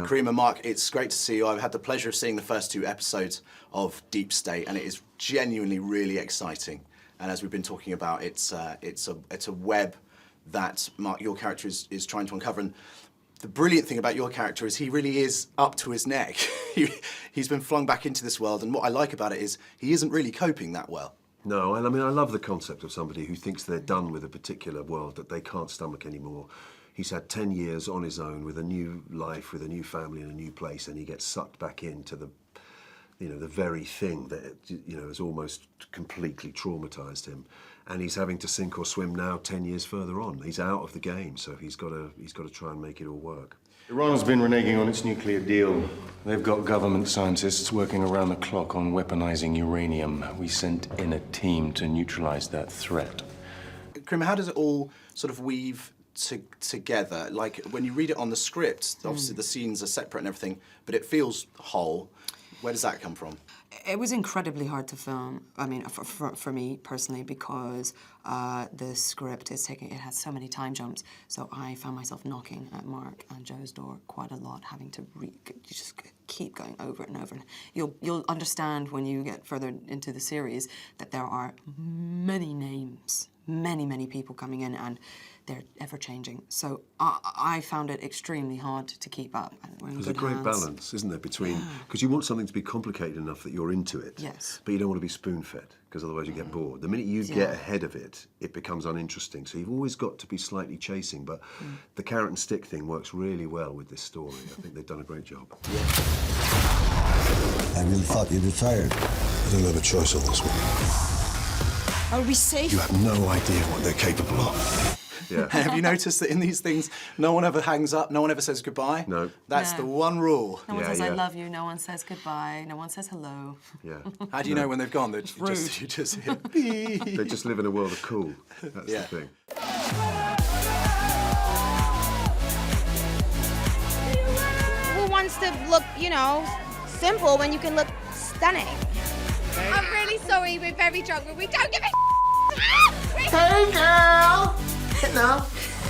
Karima, Mark, it's great to see you. I've had the pleasure of seeing the first 2 episodes of Deep State, and it is genuinely really exciting. And as we've been talking about, it's a web that Mark, your character, is trying to uncover. And the brilliant thing about your character is he really is up to his neck. He's been flung back into this world, and what I like about it is he isn't really coping that well. No, I mean, I love the concept of somebody who thinks they're done with a particular world that they can't stomach anymore. He's had 10 years on his own with a new life, with a new family in a new place, and he gets sucked back into the very thing that, has almost completely traumatized him. And he's having to sink or swim now 10 years further on. He's out of the game, so he's got to try and make it all work. Iran's been reneging on its nuclear deal. They've got government scientists working around the clock on weaponizing uranium. We sent in a team to neutralize that threat. Karima, how does it all sort of weave together? Like, when you read it on the script, obviously the scenes are separate and everything, but it feels whole. Where does that come from? It was incredibly hard to film, I mean, for me personally, because the script it has so many time jumps. So I found myself knocking at Mark and Joe's door quite a lot, having to just keep going over it and over. You'll understand when you get further into the series that there are many names, many people coming in, and they're ever-changing. So I found it extremely hard to keep up. There's a great balance, isn't there, between... Because you want something to be complicated enough that you're into it. Yes. But you don't want to be spoon-fed, because otherwise you get bored. The minute you get ahead of it, it becomes uninteresting. So you've always got to be slightly chasing, but the carrot and stick thing works really well with this story. I think they've done a great job. I really thought you'd retired. I don't have a choice on this one. Are we safe? You have no idea what they're capable of. Yeah. Have you noticed that in these things, no one ever hangs up, no one ever says goodbye? No. That's the one rule. No one says I love you, no one says goodbye, no one says hello. Yeah. How do you know when they've gone? You just hear beep. They just live in a world of cool. That's the thing. Who wants to look, simple when you can look stunning? I'm really sorry, we're very drunk, but we don't give a Hey, girl! No,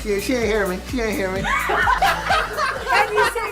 she ain't hear me. She ain't hear me. Can you say